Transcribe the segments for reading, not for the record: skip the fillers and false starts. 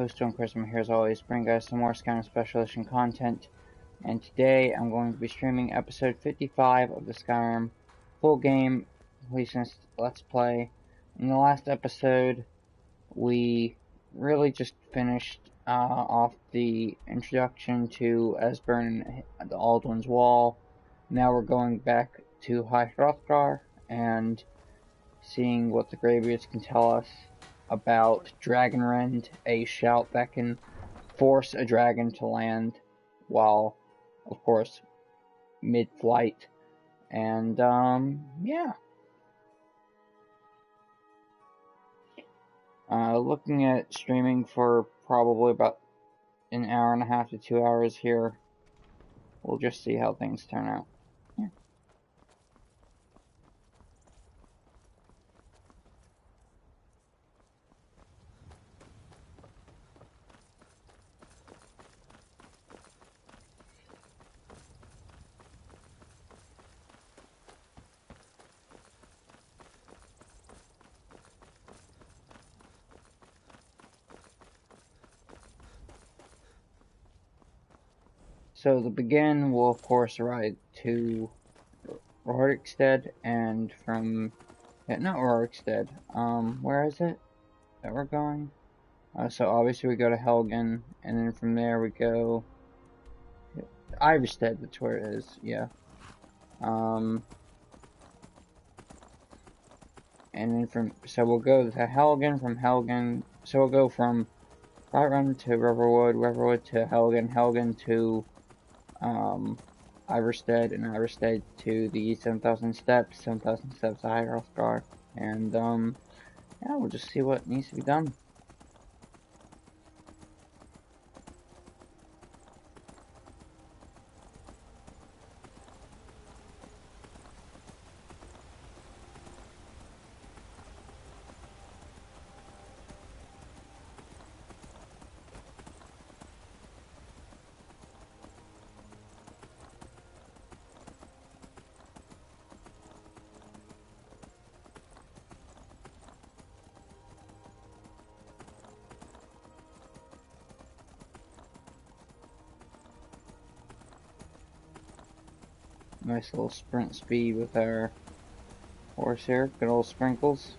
host John Chris. I'm here as always, bring guys some more Skyrim Special Edition content. And today I'm going to be streaming episode 55 of the Skyrim full game Completionist Let's Play. In the last episode, we really just finished off the introduction to Esbern and the Aldwin's Wall. Now we're going back to High Hrothgar and seeing what the Greybeards can tell us about Dragonrend, a shout that can force a dragon to land while, of course, mid-flight. And, yeah. Looking at streaming for probably about an hour and a half to 2 hours here. We'll just see how things turn out. Yeah. So to begin, we'll of course ride to Rorikstead, and from, not Rorikstead, where is it that we're going? So obviously we go to Helgen, and then from there we go, Iverstead, that's where it is, yeah. And then so we'll go to Helgen, from Helgen, so we'll go from Whiterun to Riverwood, Riverwood to Helgen, Helgen to, Iverstead, and Iverstead to the 7,000 steps to High Hrothgar, and, yeah, we'll just see what needs to be done. Nice little sprint speed with our horse here. Good old Sprinkles.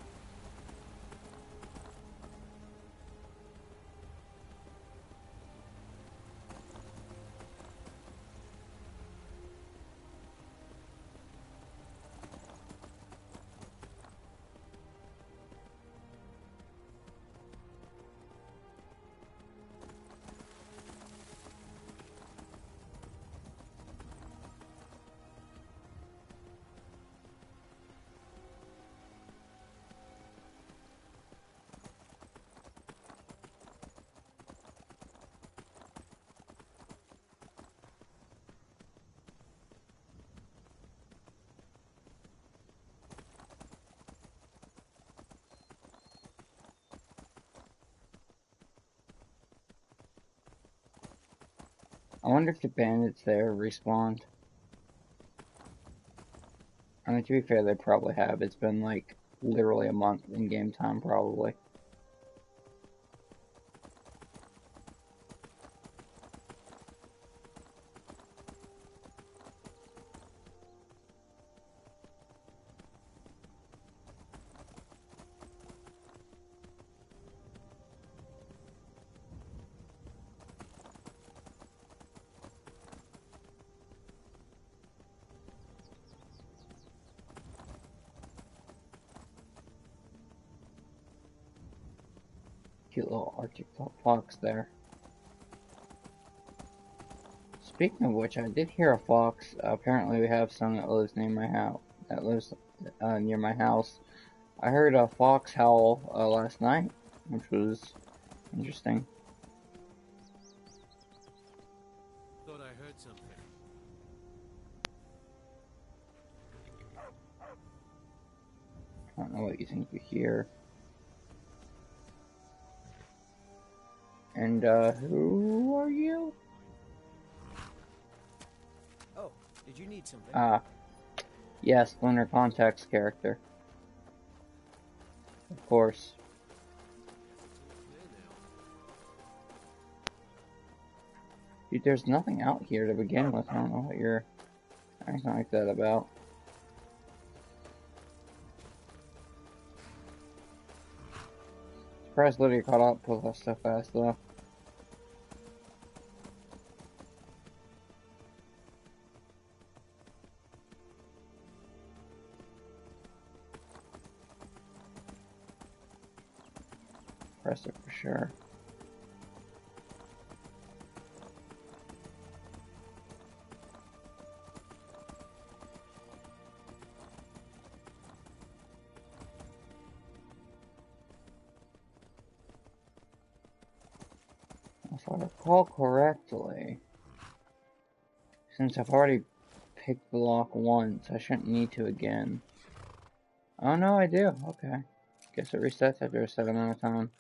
I wonder if the bandits there respawned. I mean, to be fair, they probably have. It's been like literally a month in game time, probably. Cute little Arctic fox there. Speaking of which, I did hear a fox. Apparently, we have some that lives near my house. Near my house. I heard a fox howl last night, which was interesting. Thought I heard something. I don't know what you think you hear. And, who are you? Oh, did you need something? Yes, Lunar Contact's character. Of course. Dude, there's nothing out here to begin with. I don't know what you're acting like that about. Surprised Lydia caught up with us so fast, though. Impressive for sure. If I recall correctly, since I've already picked the lock once, I shouldn't need to again. Oh no, I do. Okay. Guess it resets after a set amount of time.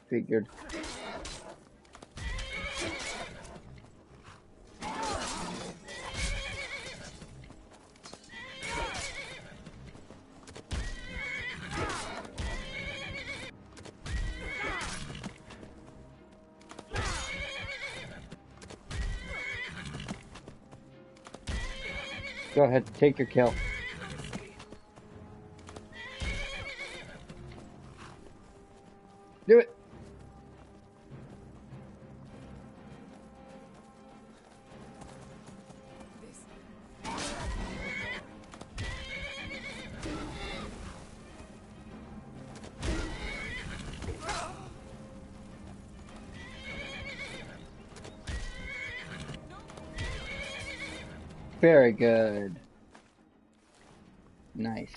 Figured. Go ahead, take your kill. Do it! Very good. Nice.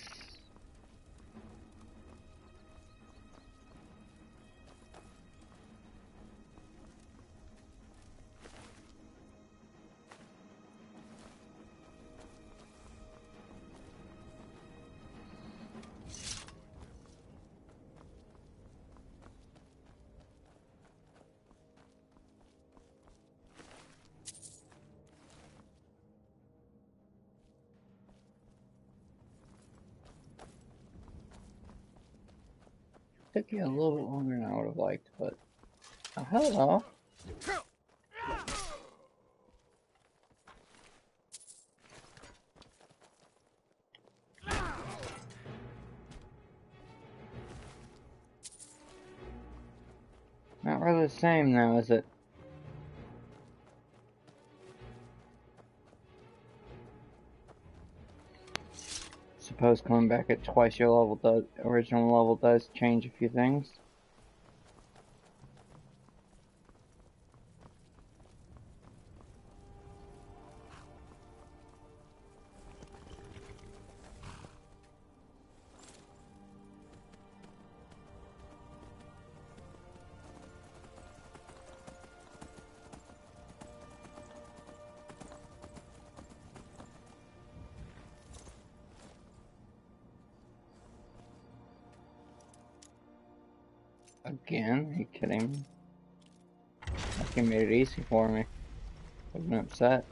Took you a little bit longer than I would have liked, but... Oh, hello. Not really the same now, is it? Suppose coming back at twice your level original level does change a few things. Again? Are you kidding me? That game made it easy for me. I've been upset.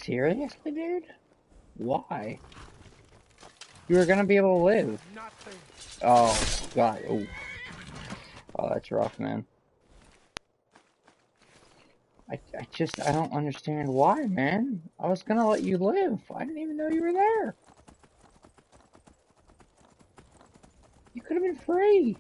Seriously, dude? Why? You were gonna be able to live. Oh, God. Ooh. Oh, that's rough, man. I don't understand why, man. I was gonna let you live. I didn't even know you were there. You could have been free.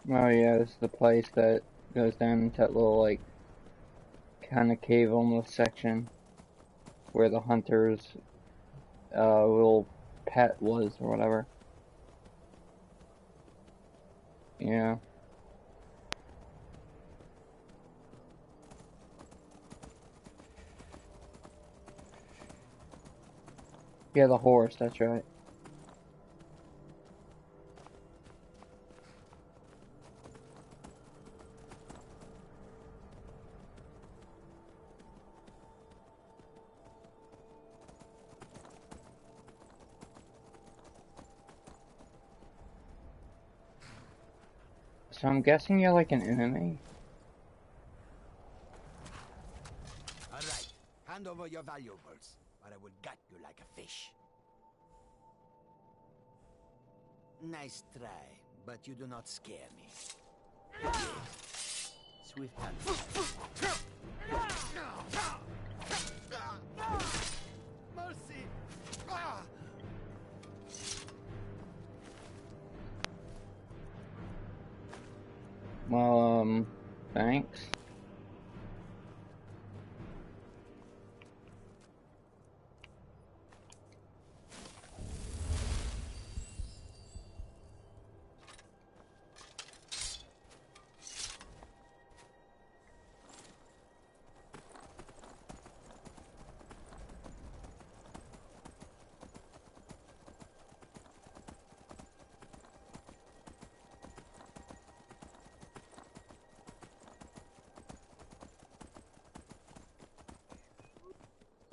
Oh yeah, this is the place that goes down into that little, like, kind of cave almost section where the hunter's little pet was or whatever. Yeah. Yeah, the horse, that's right. So I'm guessing you're like an enemy? Alright, hand over your valuables, or I will gut you like a fish. Nice try, but you do not scare me. Swift hand. Mercy! Well, thanks.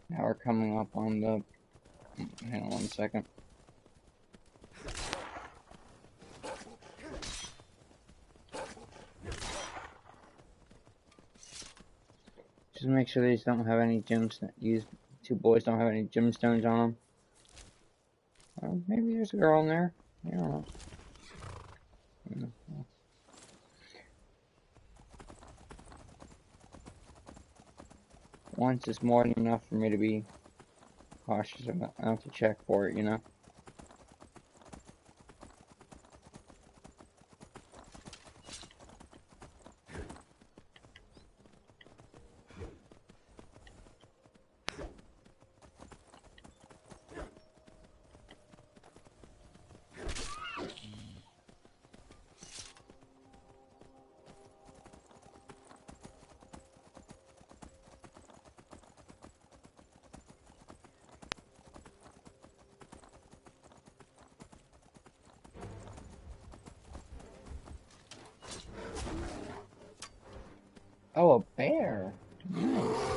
Now we're coming up on the... Hang on 1 second. Just make sure these don't have any gemstones. These two boys don't have any gemstones on them. Maybe there's a girl in there. I don't know. Once is more than enough for me to be cautious about. I have to check for it, you know. Oh, a bear. Nice.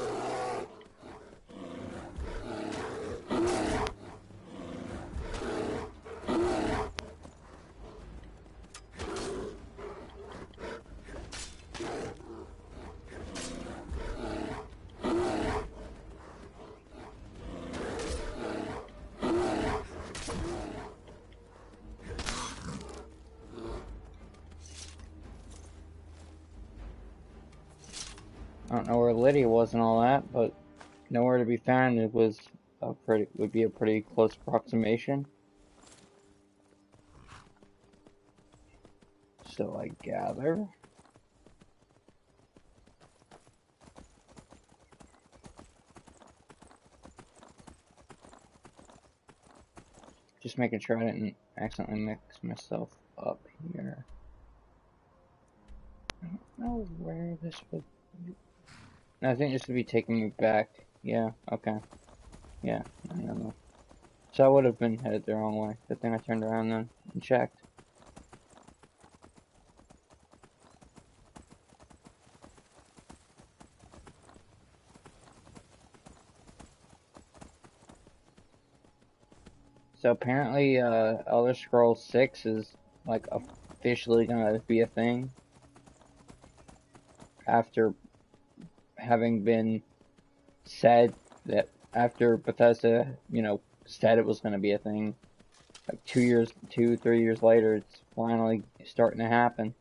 I don't know where Lydia was and all that, but nowhere to be found. It was would be a pretty close approximation. So I gather. Just making sure I didn't accidentally mix myself up here. I don't know where this would... I think this would be taking me back. Yeah, okay. Yeah, I don't know. So I would have been headed the wrong way. Good thing I turned around then and checked. So apparently, Elder Scrolls 6 is, like, officially gonna be a thing. After having been said that, after Bethesda, you know, said it was gonna be a thing, like 3 years later, it's finally starting to happen.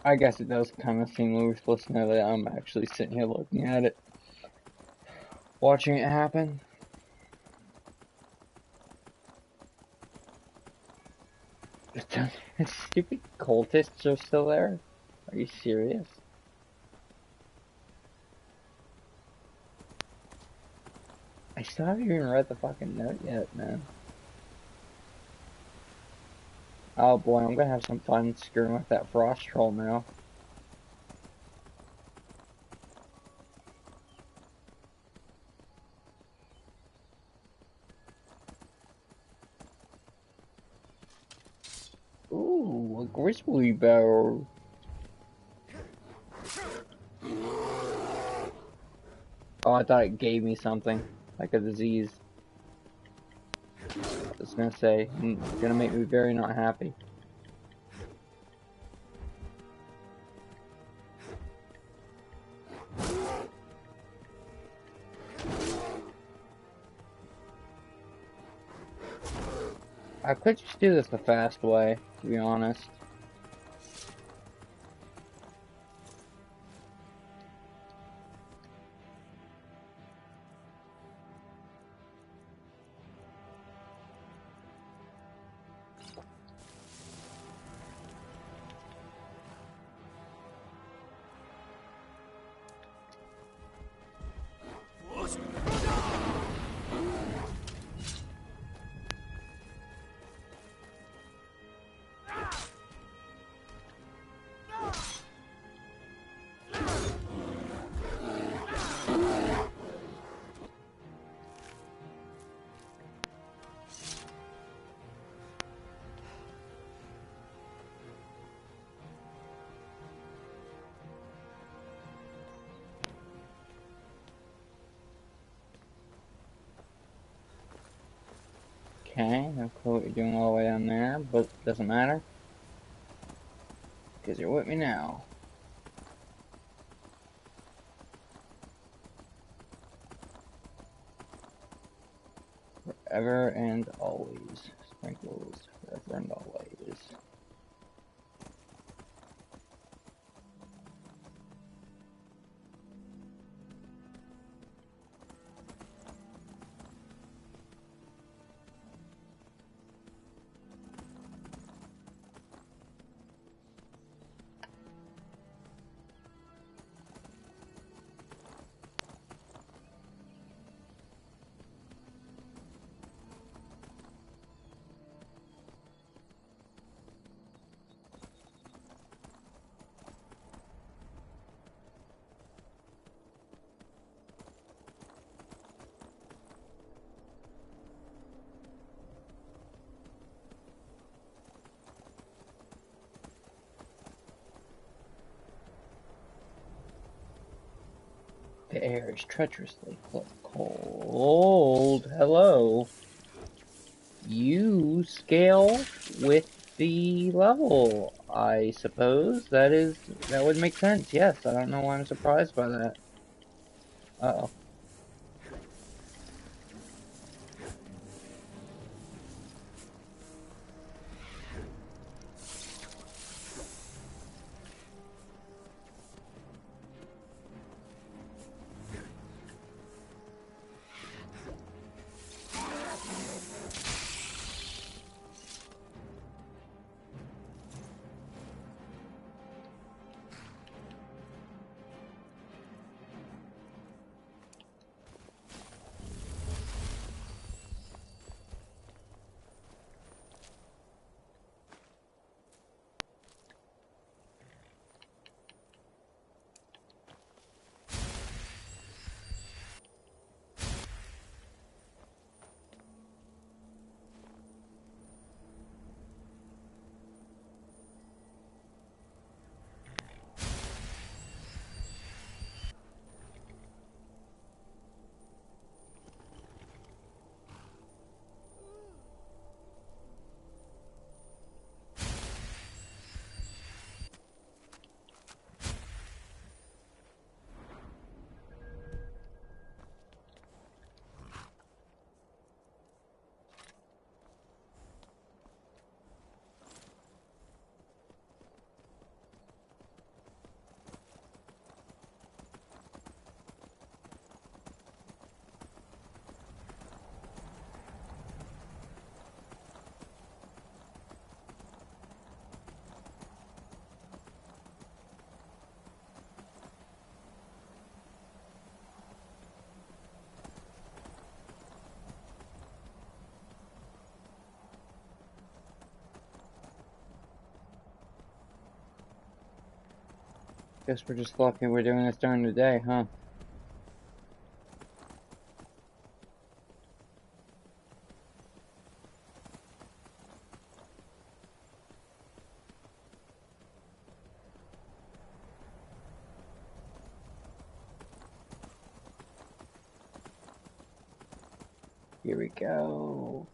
I guess it does kind of seem ruthless now that I'm actually sitting here looking at it, watching it happen. Stupid cultists are still there? Are you serious? I still haven't even read the fucking note yet, man. Oh boy, I'm gonna have some fun screwing with that frost troll now. Ooh, a grizzly bear. Oh, I thought it gave me something, like a disease. I was gonna say, it's gonna make me very not happy. I could just do this the fast way, to be honest. Okay, no clue what you're doing all the way down there, but doesn't matter. Because you're with me now. Forever and always. Sprinkles, forever and always. The air is treacherously cold. Hello. You scale with the level, I suppose. That would make sense. Yes, I don't know why I'm surprised by that. Uh-oh. Guess we're just lucky we're doing this during the day, huh? Here we go.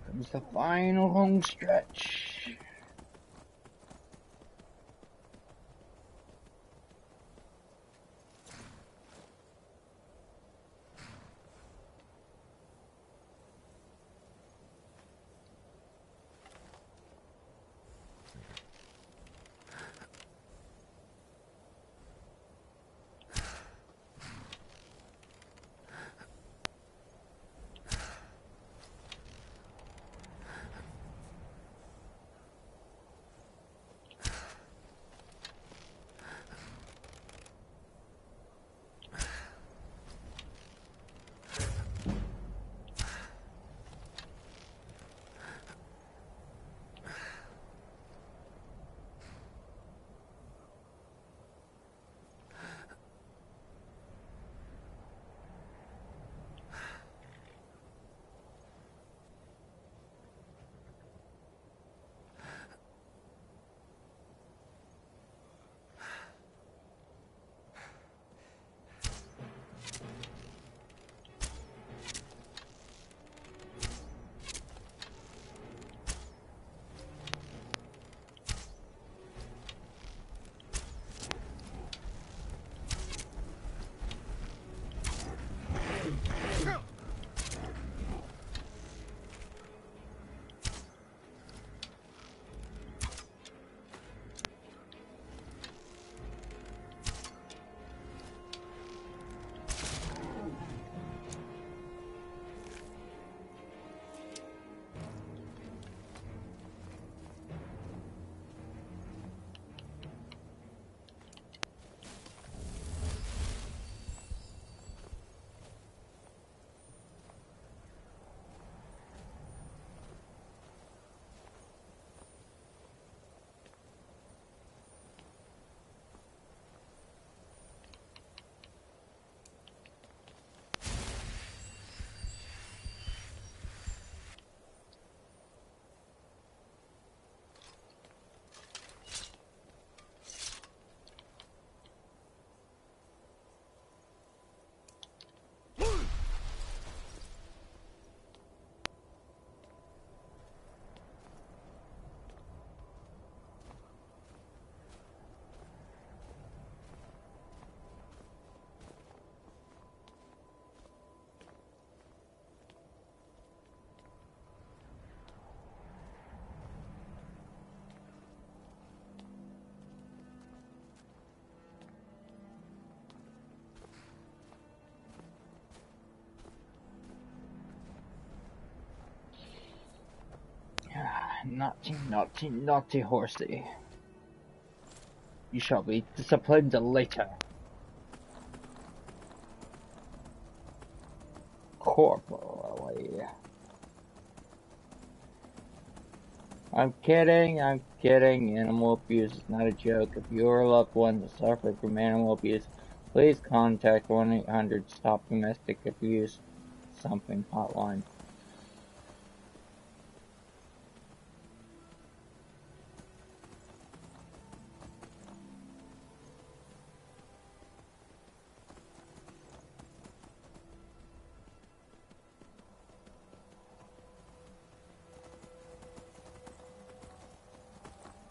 Comes the final home stretch. Naughty, naughty, naughty horsey. You shall be disciplined later. Corporally. I'm kidding. Animal abuse is not a joke. If your loved ones are suffering from animal abuse, please contact 1-800-STOP-DOMESTIC-ABUSE something hotline.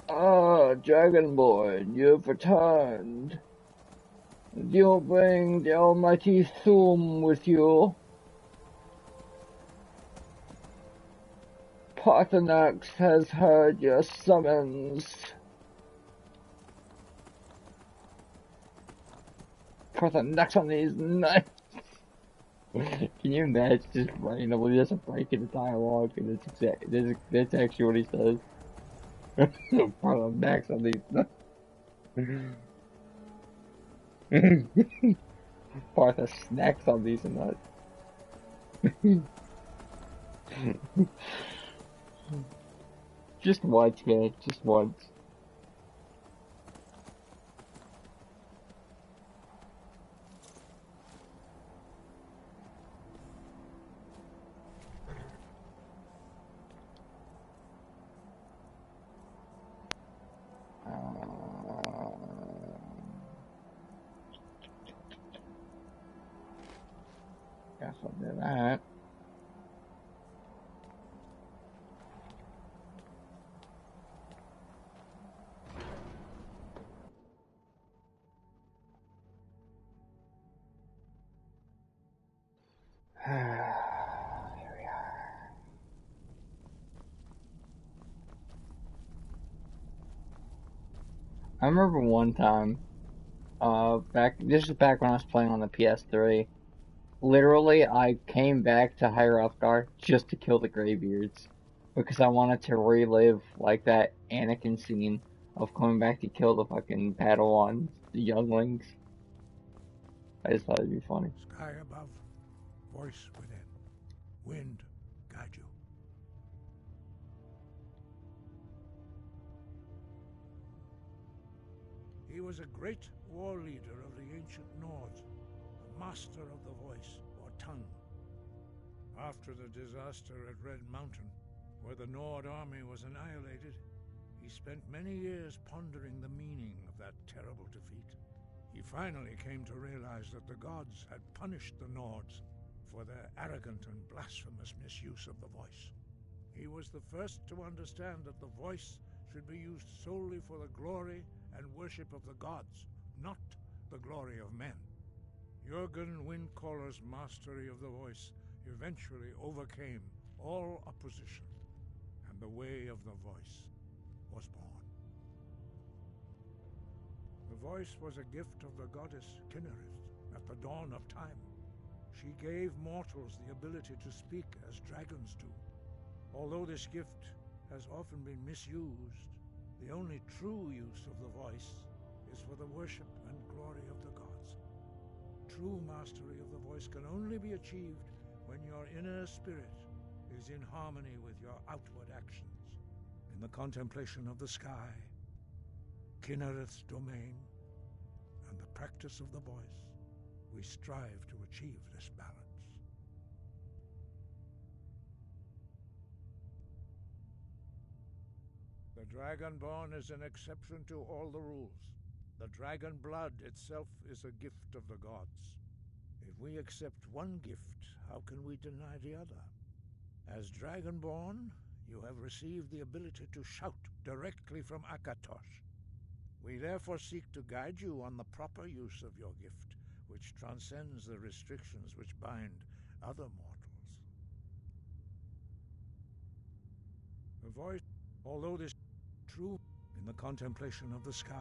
Ah, Dragonborn, you've returned. You'll bring the almighty Thum with you. Parthenax has heard your summons. Parthenax on these nuts. Can you imagine just randomly just a break in the dialogue and that's actually what he says? Parthenax on these nuts. Partha snacks on these nuts. Just once, man. Just once. So I'll do that. Here we are. I remember one time, this is back when I was playing on the PS3. Literally, I came back to Hyrule just to kill the Greybeards because I wanted to relive like that Anakin scene of coming back to kill the fucking Padawans, the younglings. I just thought it'd be funny. Sky above, voice within, wind guide you. He was a great war leader of the ancient Nords, a master of the voice, or tongue. After the disaster at Red Mountain, where the Nord army was annihilated, he spent many years pondering the meaning of that terrible defeat. He finally came to realize that the gods had punished the Nords for their arrogant and blasphemous misuse of the voice. He was the first to understand that the voice should be used solely for the glory and worship of the gods, not the glory of men. Jurgen Windcaller's mastery of the voice eventually overcame all opposition, and the way of the voice was born. The voice was a gift of the goddess Kinnereth at the dawn of time. She gave mortals the ability to speak as dragons do. Although this gift has often been misused, the only true use of the voice is for the worship and glory of the gods. True mastery of the voice can only be achieved when your inner spirit is in harmony with your outward actions. In the contemplation of the sky, Kinnereth's domain, and the practice of the voice, we strive to achieve this balance. The Dragonborn is an exception to all the rules. The dragon blood itself is a gift of the gods. If we accept one gift, how can we deny the other? As Dragonborn, you have received the ability to shout directly from Akatosh. We therefore seek to guide you on the proper use of your gift, which transcends the restrictions which bind other mortals. The voice, although this is true in the contemplation of the sky,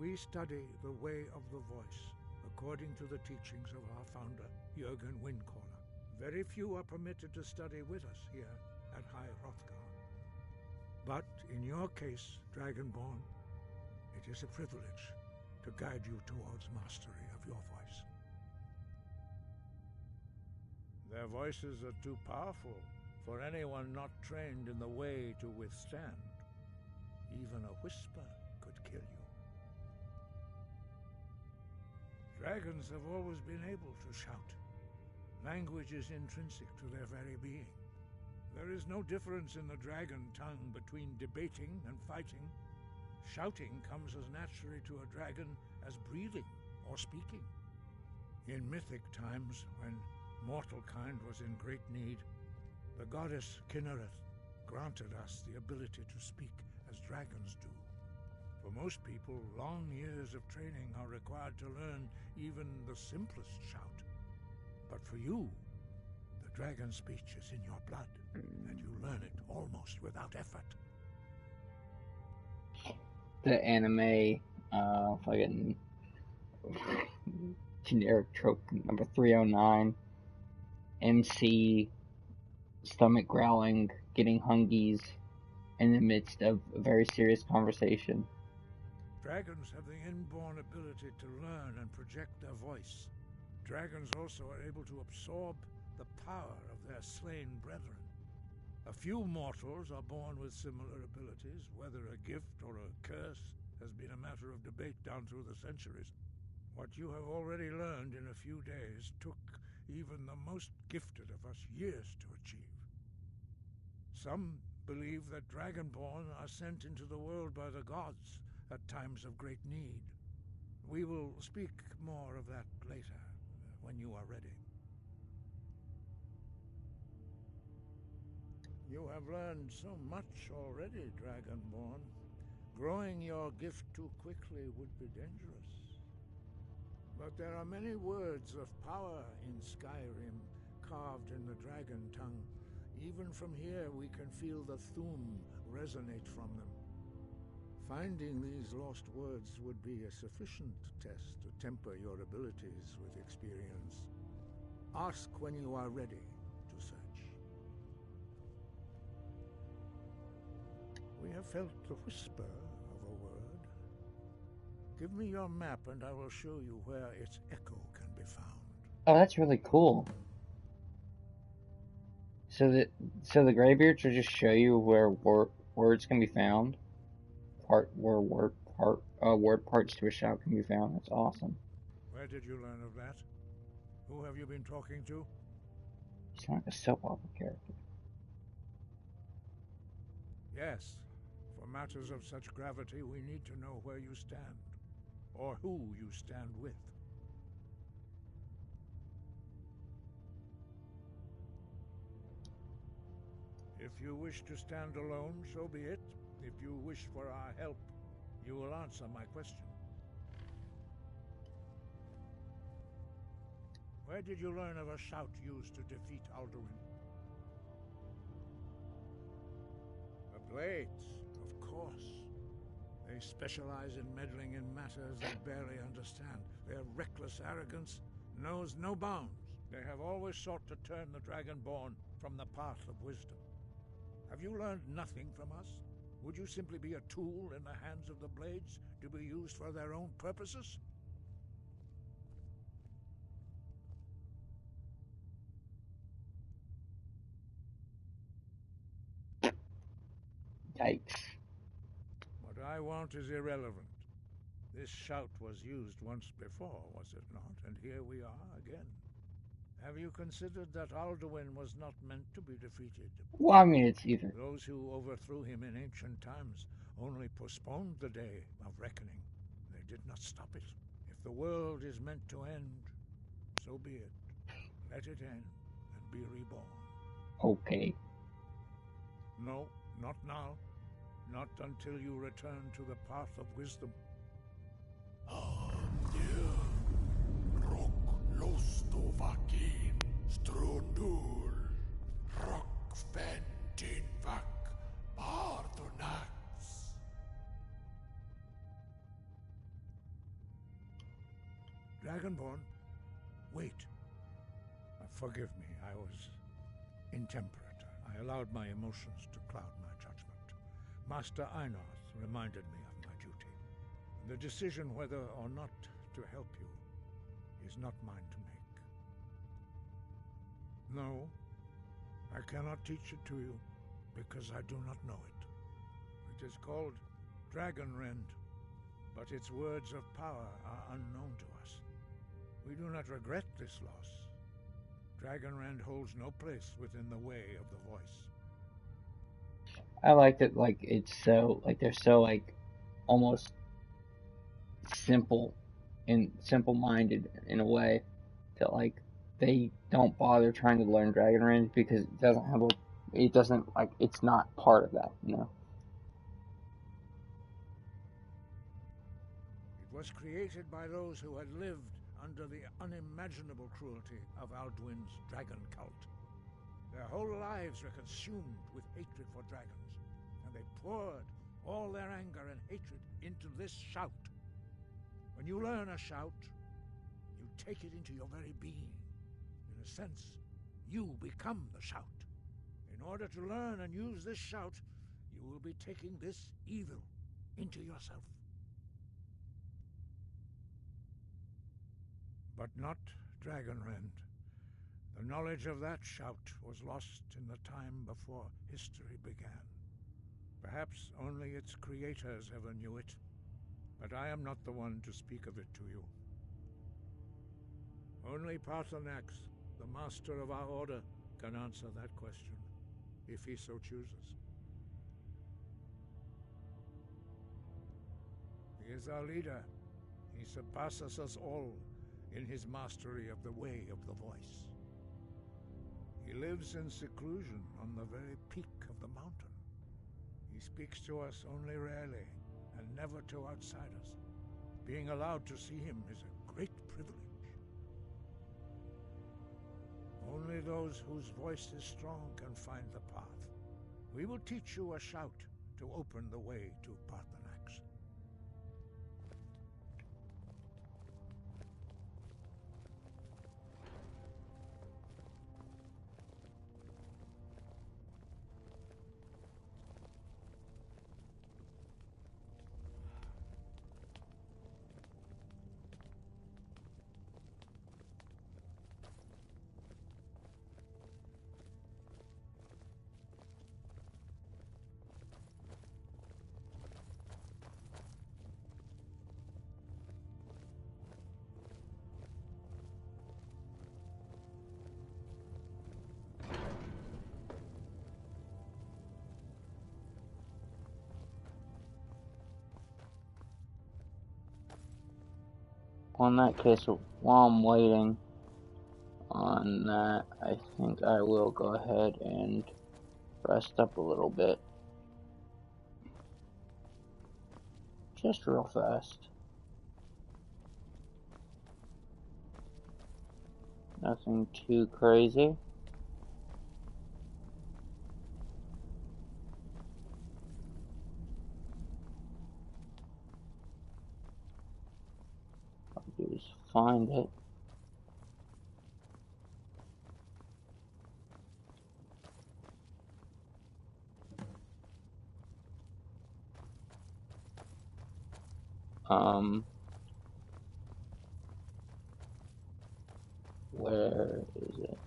we study the way of the voice according to the teachings of our founder, Jurgen Windcaller. Very few are permitted to study with us here at High Hrothgar. But in your case, Dragonborn, it is a privilege to guide you towards mastery of your voice. Their voices are too powerful for anyone not trained in the way to withstand. Even a whisper could kill you. Dragons have always been able to shout. Language is intrinsic to their very being. There is no difference in the dragon tongue between debating and fighting. Shouting comes as naturally to a dragon as breathing or speaking. In mythic times, when mortal kind was in great need, the goddess Kinnereth granted us the ability to speak as dragons do. For most people, long years of training are required to learn even the simplest shout. But for you, the dragon speech is in your blood, and you learn it almost without effort. The anime, fucking generic trope number 309. MC, stomach growling, getting hungies in the midst of a very serious conversation. Dragons have the inborn ability to learn and project their voice. Dragons also are able to absorb the power of their slain brethren. A few mortals are born with similar abilities. Whether a gift or a curse has been a matter of debate down through the centuries. What you have already learned in a few days took even the most gifted of us years to achieve. Some believe that Dragonborn are sent into the world by the gods at times of great need. We will speak more of that later. when you are ready. You have learned so much already, Dragonborn. Growing your gift too quickly would be dangerous. But there are many words of power in Skyrim, carved in the dragon tongue. Even from here we can feel the Thu'um resonate from them. Finding these lost words would be a sufficient test to temper your abilities with experience. Ask when you are ready to search. We have felt the whisper of a word. Give me your map and I will show you where its echo can be found. Oh, that's really cool. So the Greybeards will just show you where words can be found. Word parts to a shout can be found. That's awesome. Where did you learn of that? Who have you been talking to? You sound like a soap opera character. Yes. For matters of such gravity, we need to know where you stand, or who you stand with. If you wish to stand alone, so be it. If you wish for our help, you will answer my question. Where did you learn of a shout used to defeat Alduin? The Blades, of course. They specialize in meddling in matters they barely understand. Their reckless arrogance knows no bounds. They have always sought to turn the Dragonborn from the path of wisdom. Have you learned nothing from us? Would you simply be a tool in the hands of the Blades to be used for their own purposes? Yikes. What I want is irrelevant. This shout was used once before, was it not? And here we are again. Have you considered that Alduin was not meant to be defeated? Well, I mean, it's either. Those who overthrew him in ancient times only postponed the day of reckoning. They did not stop it. If the world is meant to end, so be it. Let it end and be reborn. Okay. No, not now. Not until you return to the path of wisdom. Dragonborn, wait. Forgive me, I was intemperate. I allowed my emotions to cloud my judgment. Master Einarth reminded me of my duty. The decision whether or not to help you is not mine to make. No, I cannot teach it to you because I do not know it. It is called Dragonrend, but its words of power are unknown to us. We do not regret this loss. Dragonrend holds no place within the way of the voice. I like that, like, it's so, like, they're so, like, almost simple-minded in a way that, like, they don't bother trying to learn Dragonrend because it's not part of that, you know? It was created by those who had lived under the unimaginable cruelty of Alduin's dragon cult. Their whole lives were consumed with hatred for dragons, and they poured all their anger and hatred into this shout. When you learn a shout, you take it into your very being. In a sense, you become the shout. In order to learn and use this shout, you will be taking this evil into yourself. But not Dragonrend. The knowledge of that shout was lost in the time before history began. Perhaps only its creators ever knew it, but I am not the one to speak of it to you. Only Paarthurnax, the master of our order, can answer that question, if he so chooses. He is our leader. He surpasses us all. in his mastery of the way of the voice. He lives in seclusion on the very peak of the mountain. He speaks to us only rarely, and never to outsiders. Being allowed to see him is a great privilege. Only those whose voice is strong can find the path. We will teach you a shout to open the way to Parthenax. Well, in that case, while I'm waiting on that, I think I will go ahead and rest up a little bit. Just real fast. Nothing too crazy. All I do is find it. Where is it?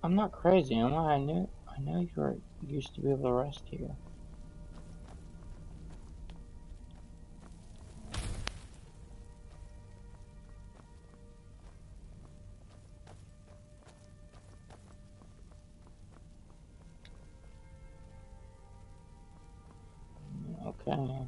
I'm not crazy, am I? I know you used to be able to rest here. Okay.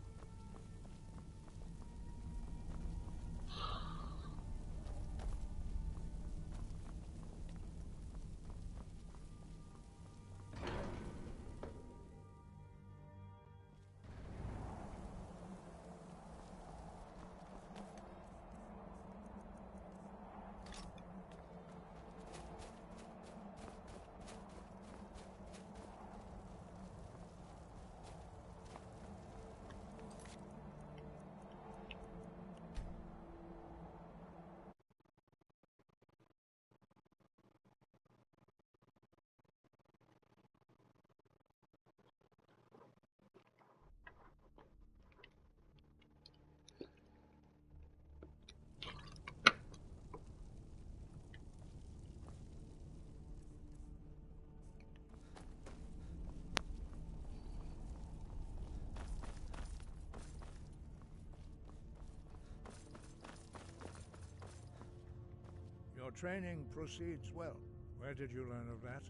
Your training proceeds well. Where did you learn of that?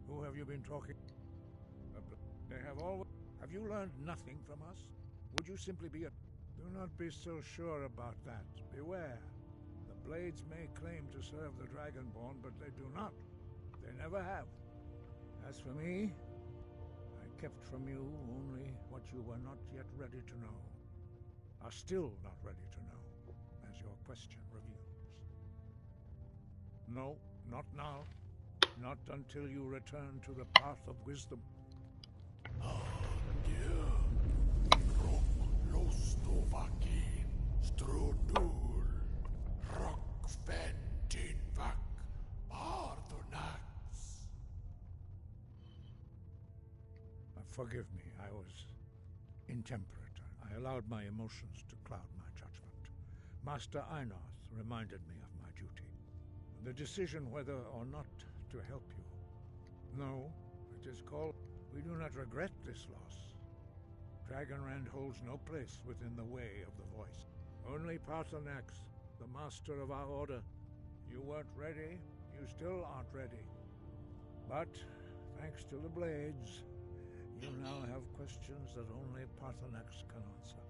Who have you been talking? They have always... Have you learned nothing from us? Would you simply be a... Do not be so sure about that. Beware. The Blades may claim to serve the Dragonborn, but they do not. They never have. As for me, I kept from you only what you were not yet ready to know, are still not ready to know, as your question reveals. No, not now. Not until you return to the path of wisdom. Forgive me, I was intemperate. I allowed my emotions to cloud my judgment. Master Einarth reminded me of my duty. The decision whether or not to help you. No, it is called... We do not regret this loss. Dragonrand holds no place within the way of the voice. Only Paarthurnax, the master of our order. You weren't ready, you still aren't ready. But, thanks to the blades, you now have questions that only Paarthurnax can answer.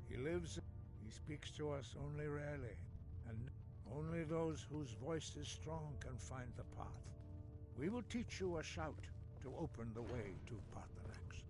He lives, he speaks to us only rarely, and only those whose voice is strong can find the path. We will teach you a shout to open the way to Paarthurnax.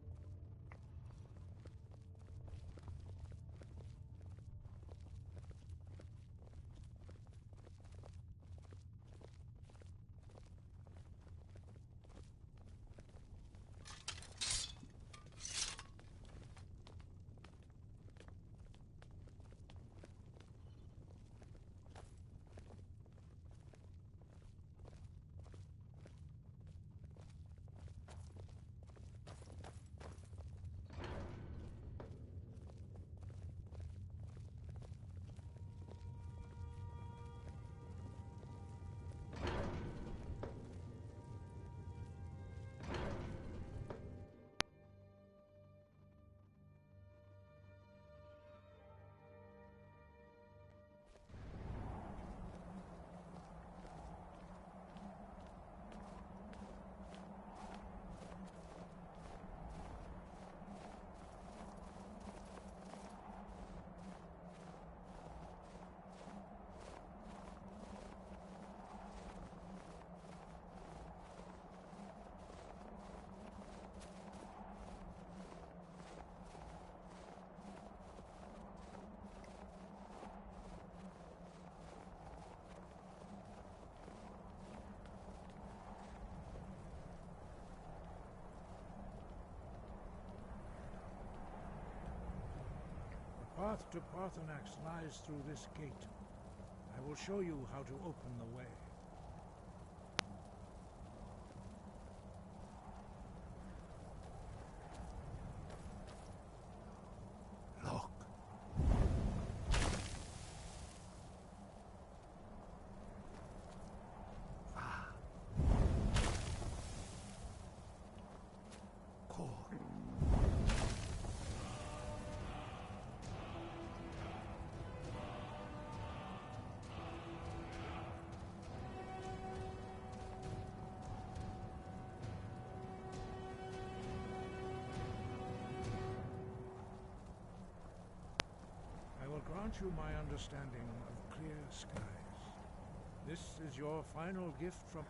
The path to Paarthurnax lies through this gate. I will show you how to open the way. Look. Cool. Grant you my understanding of clear skies. This is your final gift from...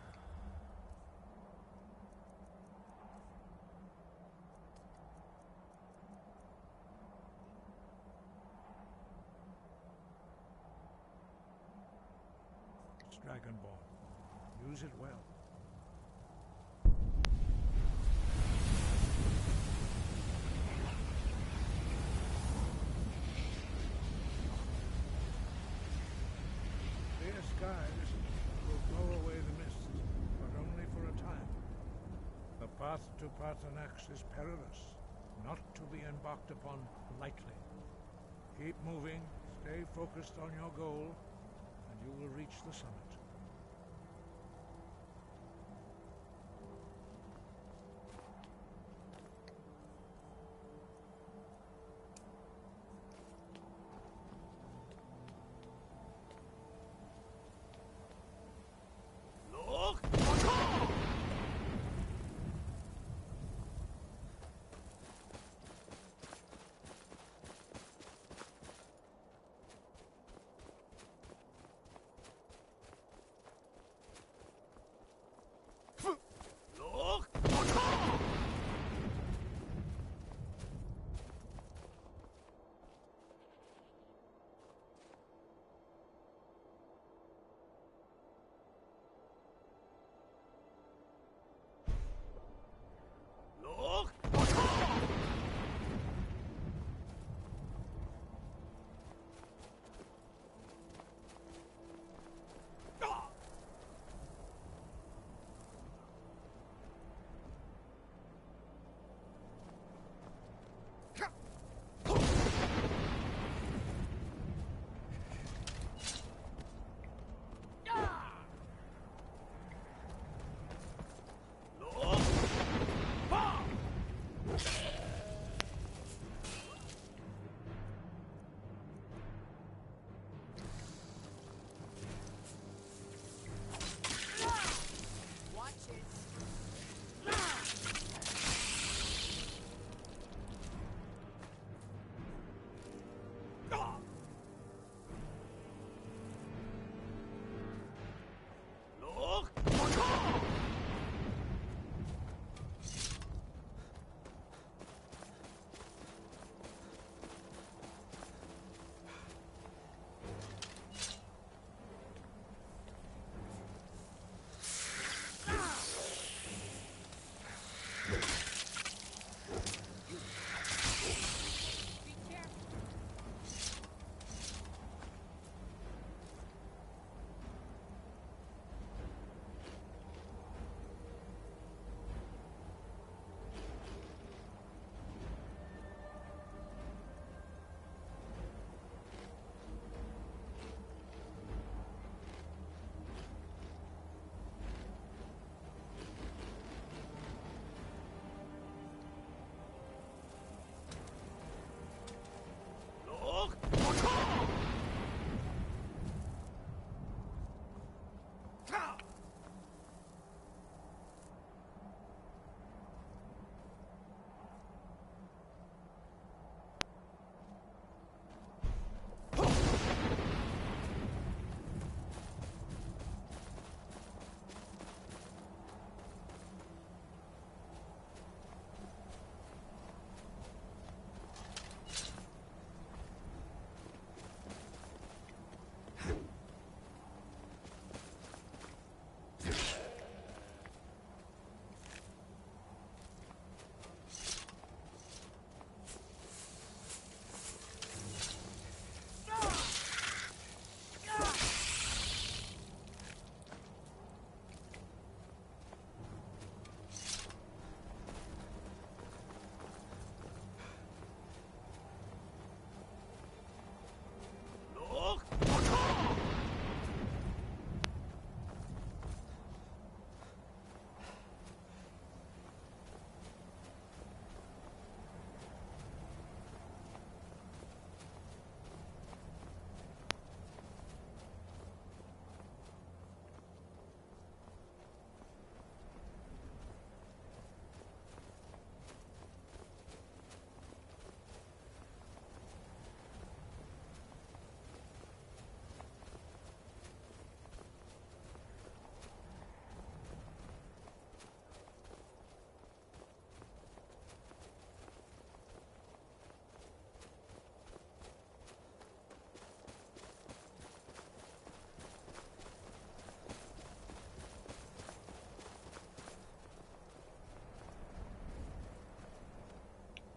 Dragonborn. Use it well. Skies will blow away the mist, but only for a time. The path to Paarthurnax is perilous, not to be embarked upon lightly. Keep moving, stay focused on your goal, and you will reach the summit.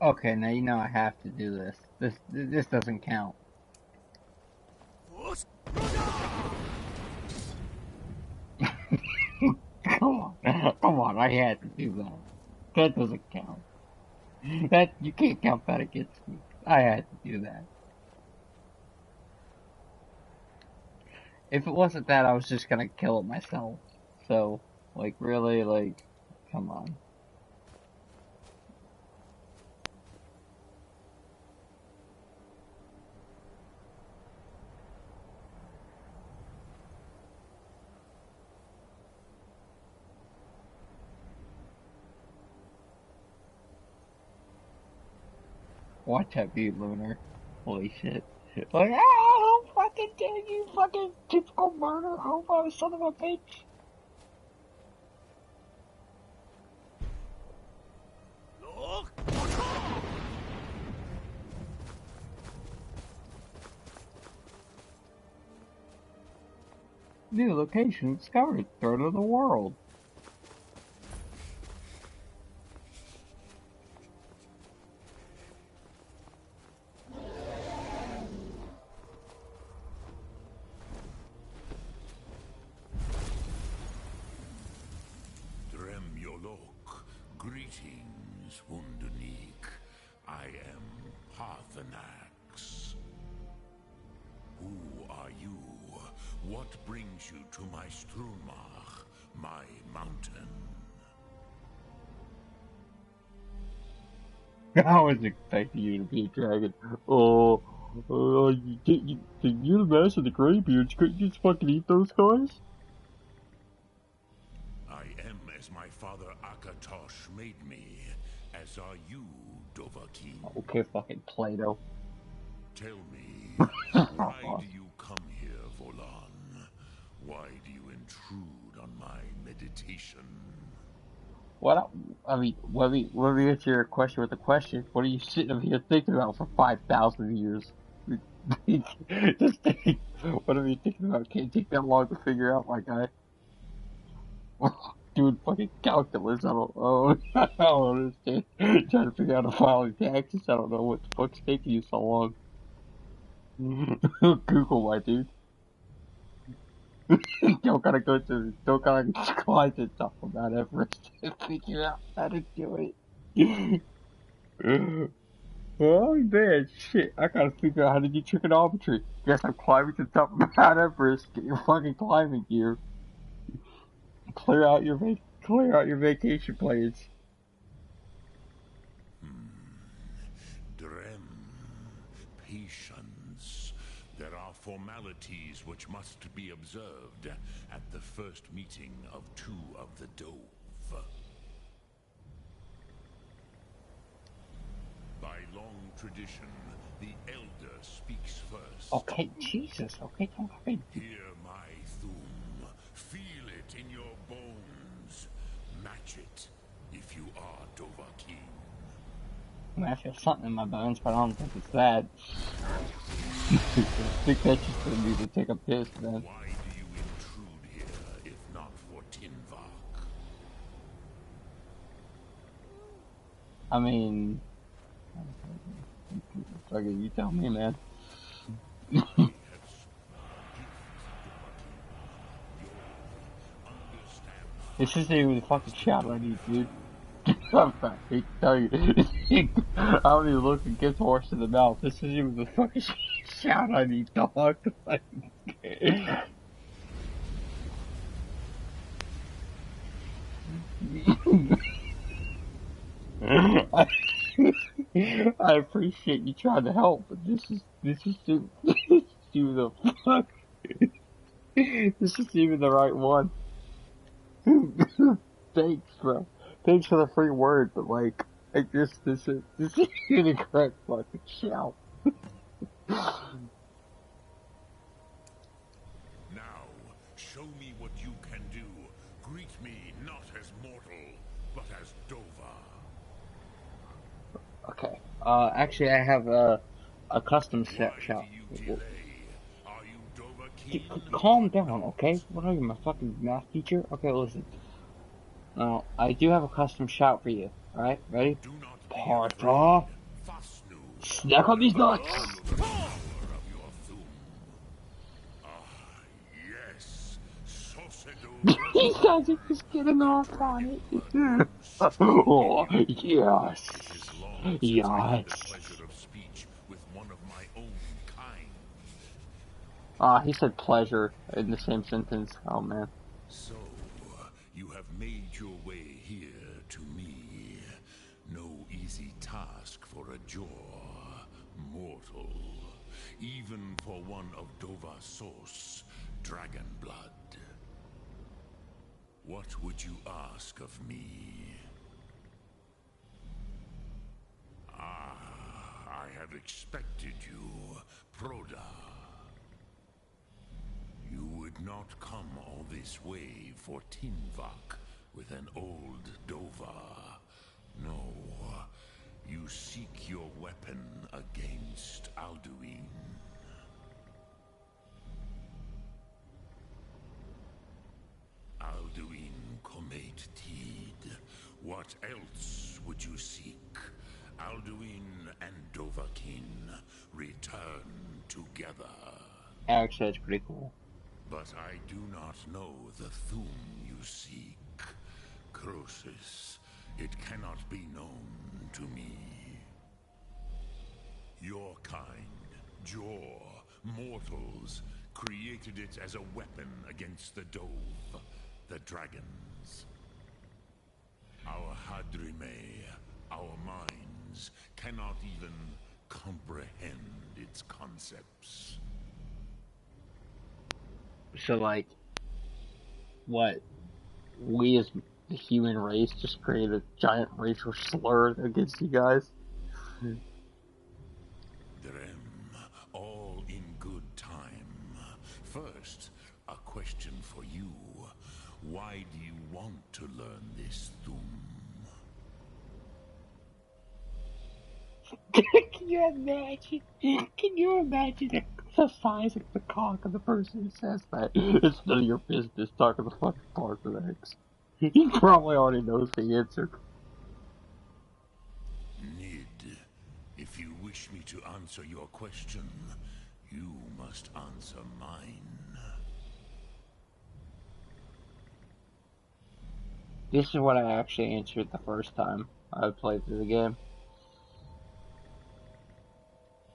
Okay, now you know I have to do this. This doesn't count. Come on, I had to do that. That doesn't count. That you can't count that against me. I had to do that. If it wasn't that, I was just gonna kill it myself. So, like, really, like, come on. Watch that be Lunar. Holy shit. Like, ah, fucking dare you, fucking typical murder hobo son of a bitch. New location discovered, third of the world. Greetings, Wundunique. I am Parthenax. Who are you? What brings you to my Strunmach, my mountain? I was expecting you to be a dragon. Oh, you're the master of the Greybeards. Couldn't you just fucking eat those guys? I am as my father Akatosh made me, as are you, Dovahkiin. Okay, fucking Plato. Tell me, why do you come here, Volan? Why do you intrude on my meditation? What? I mean, let me answer your question with a question. What are you sitting up here thinking about for 5,000 years? Just think, what are you thinking about? Can't take that long to figure out, my guy. Doing fucking calculus, I don't know. I don't understand. Trying to figure out how to file taxes, I don't know what the fuck's taking you so long. Google, my dude. Don't gotta climb to top of Mount Everest to figure out how to do it. Oh man, shit, I gotta figure out how to do trigonometry. Guess I'm climbing to the top of Mount Everest. Get your fucking climbing gear. Clear out your vacation plans. Drem. Patience. There are formalities which must be observed at the first meeting of two of the Dove. By long tradition, the elder speaks first. Okay, Jesus, okay, don't fucking... Hear my thum. Feel it in your bones. Match it if you are Dovahkiin. I mean, I feel something in my bones, but I don't think it's that. I think that's just gonna need to take a piss, man. Why do you intrude here if not for Tinvak? I mean... Fucking, you tell me, man. This isn't even the fucking shout I need, dude. I'm sorry, I hate to tell you. I don't even look and gives horse in the mouth. This isn't even the fucking shout I need, dog. I appreciate you trying to help, but this is too the fuck. This isn't even the right one. Thanks, bro. Thanks for the free word, but like, this is the correct fucking shout. Now, show me what you can do. Greet me not as mortal, but as Dova. Okay. Actually, I have a custom shout. Are you Dovahkiin? Calm down, okay? What are you, my fucking math teacher? Okay, listen. Now, I do have a custom shout for you. Alright, ready? Do not be Partha, Snack on these nuts! The power of your Thum. Ah, yes. Sosedo. He sounds like he's getting off on it. Oh, yes. It is long since I had the pleasure of speech with one of my own kind. He said pleasure in the same sentence. Oh, man. So, you have made your way here to me. No easy task for a jaw, mortal. Even for one of Dovassos, dragon blood. What would you ask of me? I have expected you, Proda. You would not come all this way for Tinvak with an old Dova. No, you seek your weapon against Alduin. Alduin Comet Tid. What else would you seek? Alduin and Dovahkiin return together. Actually, that's pretty cool. But I do not know the Thum you seek. Croesus, it cannot be known to me. Your kind, Jor, mortals, created it as a weapon against the Dove, the dragons. Our Hadrime, our minds, cannot even comprehend its concepts. So, like, what? We as the human race just created a giant racial slur against you guys? Drem, all in good time. First, a question for you. Why do you want to learn this Thum? Can you imagine? Can you imagine the size of the cock of the person who says that? It's none of your business. Talk to the fucking Parthenax. He probably already knows the answer. Nid, if you wish me to answer your question, you must answer mine. This is what I actually answered the first time I played through the game.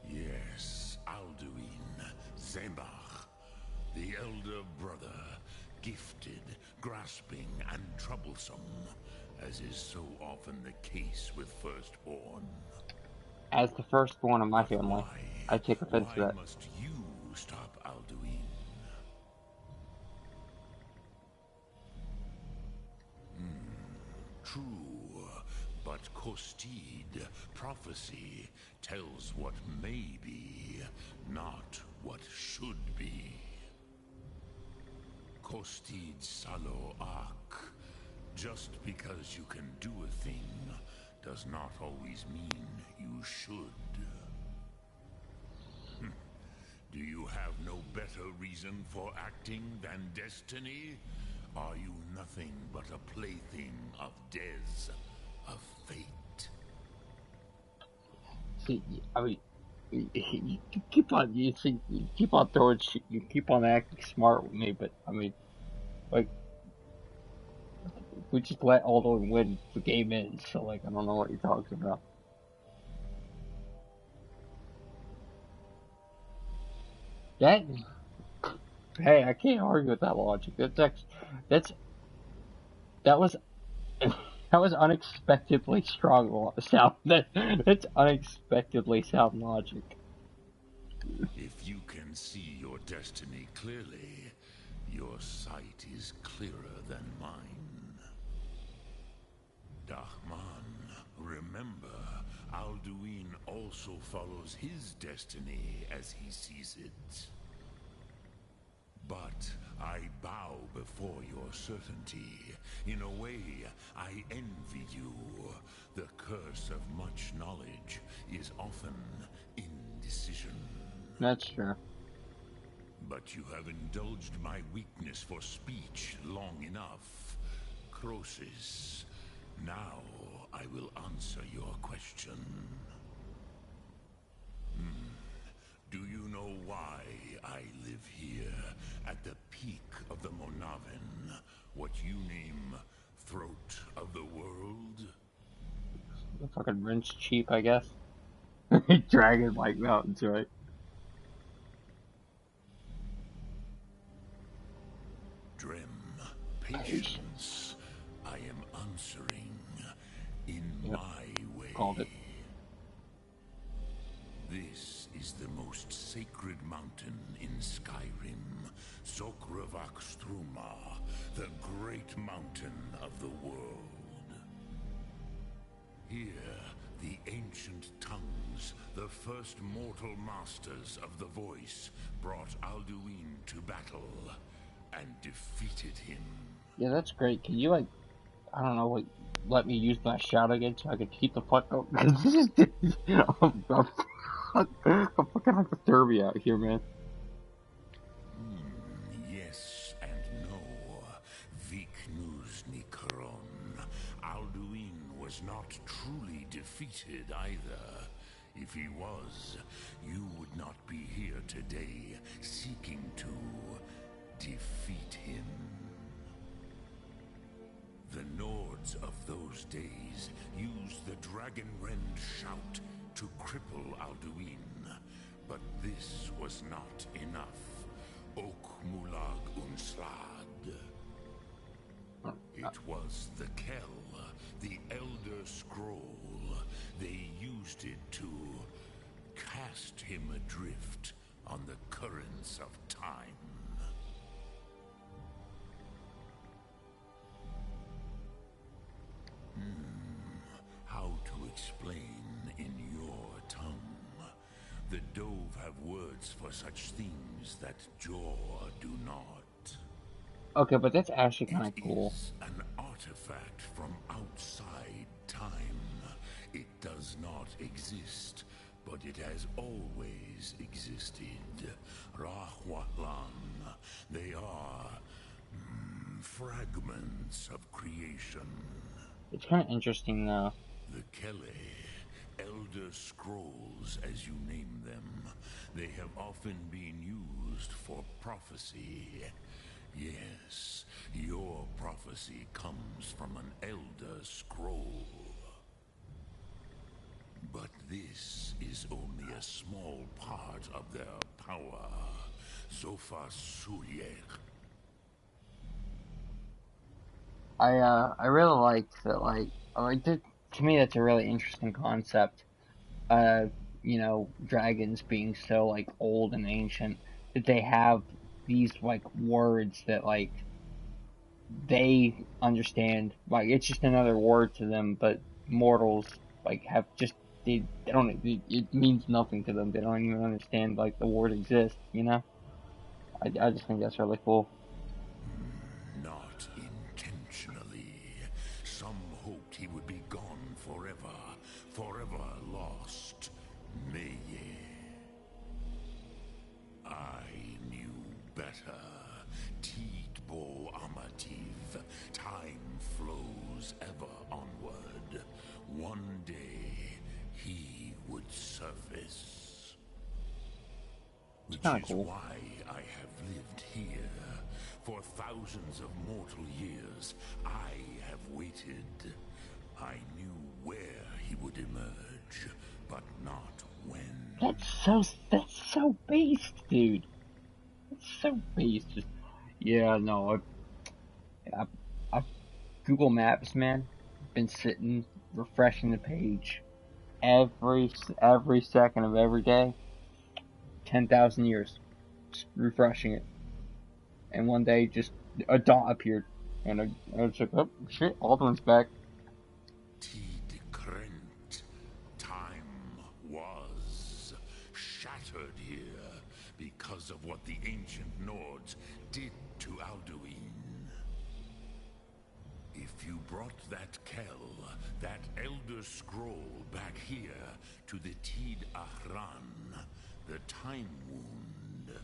Yes, Alduin, Zembach, the elder brother, gifted, grasping, and troublesome, as is so often the case with firstborn. As the firstborn of my family, I take offense to that. Why must you stop Alduin? True, but Kostid, prophecy, tells what may be, not what should be. Kostid Salo Ak. Just because you can do a thing does not always mean you should. Do you have no better reason for acting than destiny? Are you nothing but a plaything of Dez, of fate? See, I mean, you keep on throwing shit, you keep on acting smart with me, but I mean, like, we just let Aldo win, the game ends, so like, I don't know what you're talking about. Hey, I can't argue with that logic. That was unexpectedly strong sound. That's unexpectedly sound logic. If you can see your destiny clearly, your sight is clearer than mine. Dahman, remember, Alduin also follows his destiny as he sees it. But I bow before your certainty. In a way, I envy you. The curse of much knowledge is often indecision. That's true. But you have indulged my weakness for speech long enough. Croesus, now I will answer your question. Do you know why I live here at the peak of the Monavin? What you name throat of the world? The fucking rent's cheap, I guess. Dragon like mountains, right? Drem, patience. I am answering in my way. Called it. This is the most sacred mountain in Skyrim, Sokravakstruma, the great mountain of the world. Here, the ancient tongues, the first mortal masters of the voice, brought Alduin to battle and defeated him. Yeah, that's great. Can you, like, I don't know, like, let me use my shout again so I can keep the fuck up? I'm fucking hypothermia out here, man. Yes and no. Viknus Nikaron. Alduin was not truly defeated either. If he was, you would not be here today seeking to defeat him. The Nords of those days used the Dragonrend shout to cripple Alduin, but this was not enough. Ok Mulag Unslad. It was the Kell, the Elder Scroll. They used it to cast him adrift on the currents of time. How to explain in your tongue? The Dove have words for such things that Jor do not. Okay, but that's actually kind of cool. It is an artifact from outside time. It does not exist, but it has always existed. Rahwatlan. They are fragments of creation. It's kind of interesting, though. The Kele, Elder Scrolls as you name them, they have often been used for prophecy. Yes, your prophecy comes from an Elder Scroll. But this is only a small part of their power. Zofa Suyek. I really like that, to me that's a really interesting concept. You know, dragons being so, like, old and ancient, that they have these, like, words that, like, they understand. Like, it's just another word to them, but mortals, like, have just, they don't, it means nothing to them. They don't even understand, like, the word exists, you know? I just think that's really cool. Not intentionally. Some hoped he would be gone forever, forever lost. Meye. I knew better. Tidbo Amativ. Time flows ever onward. One day, he would surface. Which is Cool. why I have lived here. For thousands of mortal years, I have waited. I knew where he would emerge, but not when. That's so based, dude. That's so based. Just, yeah, no, I've Google Maps, man, been sitting, refreshing the page every second of every day. 10,000 years, just refreshing it. And one day, just a dot appeared, and I was like, oh shit, Alduin's back. Tid Krent. Time was shattered here because of what the ancient Nords did to Alduin. If you brought that Kell, that Elder Scroll back here to the Tid Ahran, the Time Wound,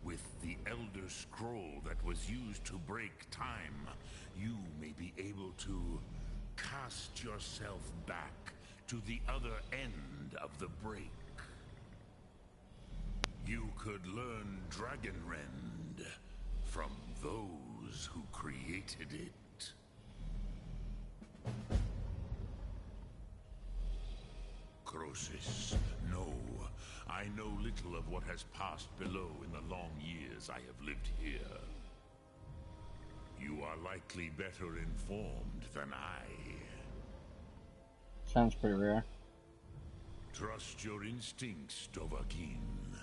with the Elder Scroll that was used to break time, you may be able to cast yourself back to the other end of the break. You could learn Dragonrend from those who created it. Croesus, no. I know little of what has passed below in the long years I have lived here. You are likely better informed than I. Sounds pretty rare. Trust your instincts, Dovahkiin.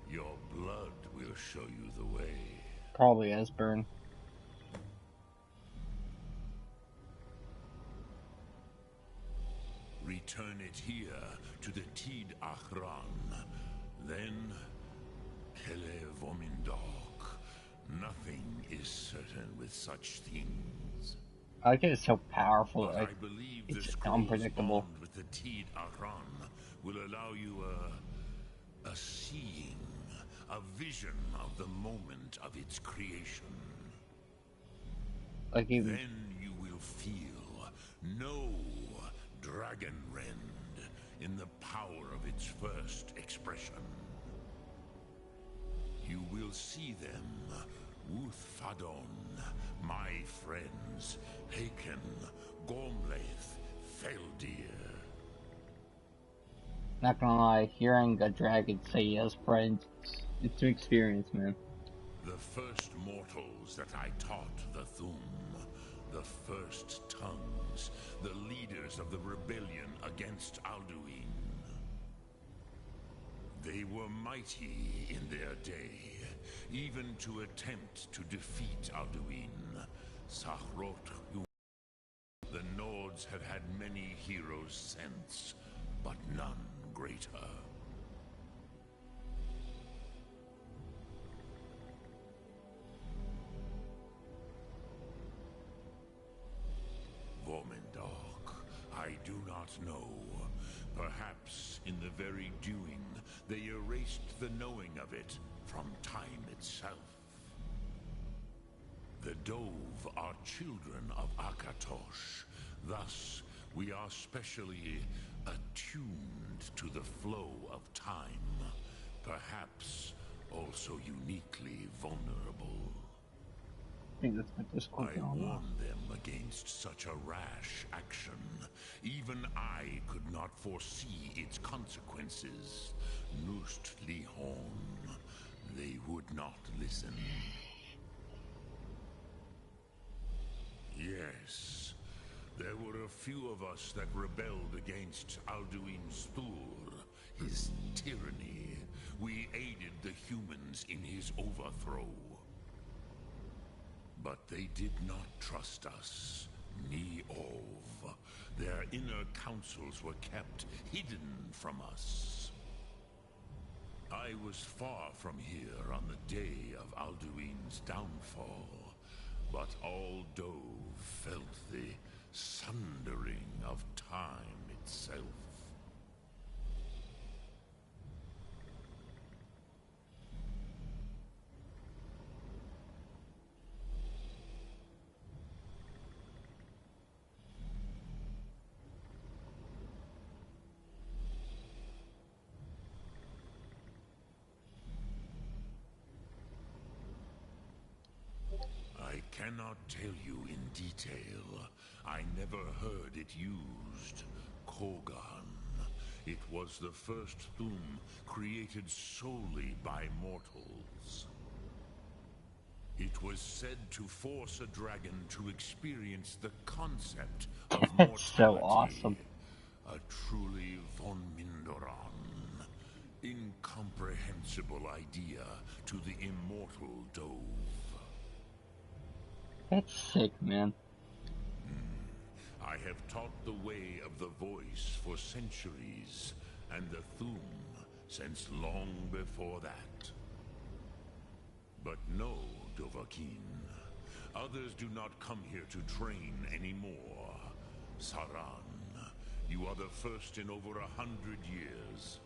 Your blood will show you the way. Probably Esbern. Return it here to the Tid Achran. Then, Hele Vomindok. Nothing is certain with such things. I like it, it's so powerful, But like, I believe it's the scroll's unpredictable. bond with the Tid Achran will allow you a seeing, a vision of the moment of its creation. Like, even... Then you will feel, know Dragonrend in the power of its first expression. You will see them, Wuthfadon, my friends, Haken, Gormlaith, Feldir. Not gonna lie, hearing a dragon say yes, friend, it's an experience, man. The first mortals that I taught the Thum, the first tongues, the leaders of the rebellion against Alduin. They were mighty in their day, even to attempt to defeat Alduin. Sahrot. The Nords have had many heroes since, but none greater. Vomindok, I do not know. Perhaps in the very doing, they erased the knowing of it from time itself. The Dove are children of Akatosh. Thus, we are specially attuned to the flow of time. Perhaps also uniquely vulnerable. I think that's what this quote I on. warned them against such a rash action. Even I could not foresee its consequences. Nust Lihon. They would not listen. Yes, there were a few of us that rebelled against Alduin Stur, his tyranny. We aided the humans in his overthrow. But they did not trust us, ni Ov. Their inner councils were kept hidden from us. I was far from here on the day of Alduin's downfall, but all Dove felt the sundering of time itself. I cannot tell you in detail. I never heard it used. Kogan. It was the first Thum created solely by mortals. It was said to force a dragon to experience the concept of mortality. That's so awesome. A truly von Mindoran. Incomprehensible idea to the immortal Dove. That's sick, man. I have taught the way of the voice for centuries, and the Thum since long before that. But no, Dovahkiin. Others do not come here to train anymore. Saran, you are the first in over 100 years.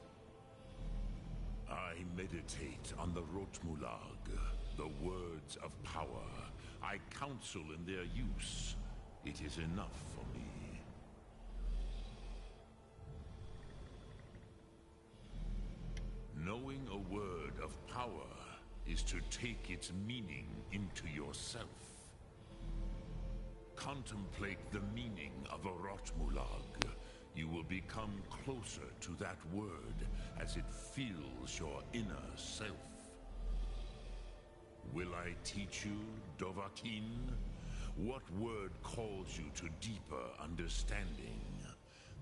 I meditate on the Rotmulag, the words of power. I counsel in their use. It is enough for me. Knowing a word of power is to take its meaning into yourself. Contemplate the meaning of a Rotmulag. You will become closer to that word as it fills your inner self. Will I teach you, Dovahkiin? What word calls you to deeper understanding?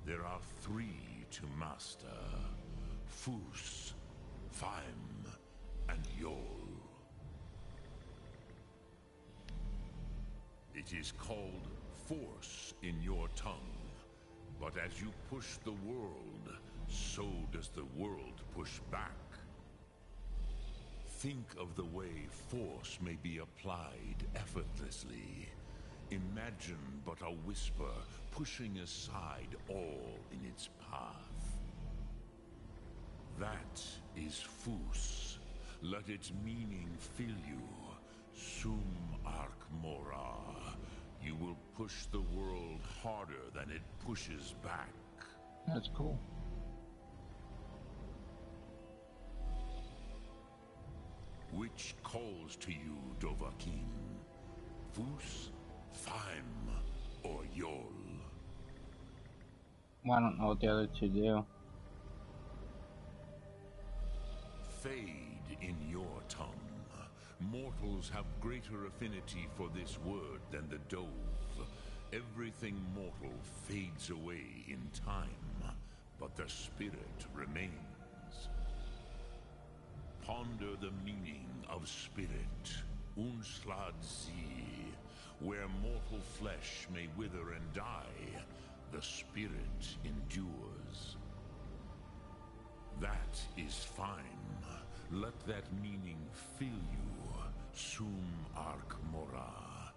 There are 3 to master: Fus, Faim, and Yol. It is called force in your tongue, but as you push the world, so does the world push back. Think of the way force may be applied effortlessly. Imagine but a whisper pushing aside all in its path. That is Fus. Let its meaning fill you. Sum Ark Mora. You will push the world harder than it pushes back. That's cool. Which calls to you, Dovahkiin? Fus, Faim, or Yol? Well, I don't know what the other 2 do. Fade in your tongue. Mortals have greater affinity for this word than the dove. Everything mortal fades away in time, but the spirit remains. Ponder the meaning of spirit, Unslad Zi. Where mortal flesh may wither and die, the spirit endures. That is fine. Let that meaning fill you, Sum Ark Mora.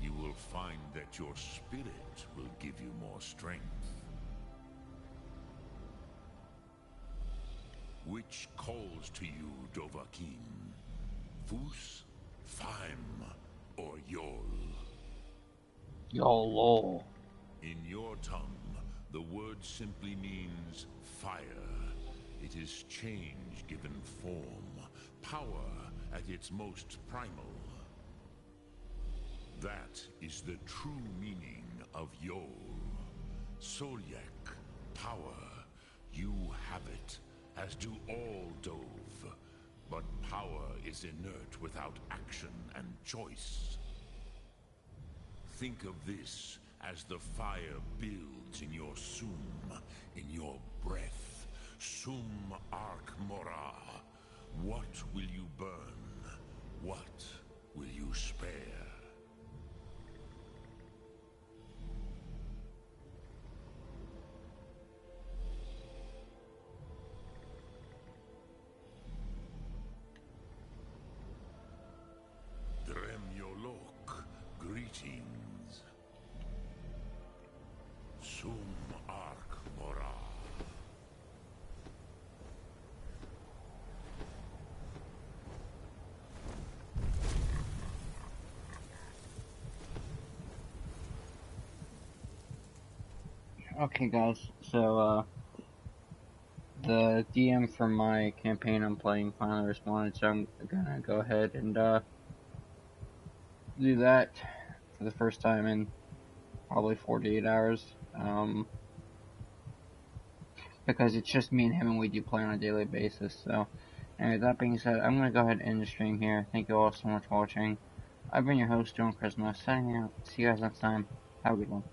You will find that your spirit will give you more strength. Which calls to you, Dovahkiin? Fus, Faim, or Yol? YOLO. In your tongue, the word simply means fire. It is change given form, power at its most primal. That is the true meaning of Yol. Solyek, power. You have it, as do all Dove. But power is inert without action and choice. Think of this as the fire builds in your sum, in your breath. Sum Ark Mora. What will you burn? What will you spare? Dremyolok, greetings. Sum Ark Mora. Okay, guys, so, the DM for my campaign I'm playing finally responded, so I'm gonna go ahead and, do that for the first time in probably 48 hours, because it's just me and him and we do play on a daily basis, so, anyway, that being said, I'm gonna go ahead and end the stream here. Thank you all so much for watching. I've been your host, Dylan Christmas, signing out. See you guys next time. Have a good one.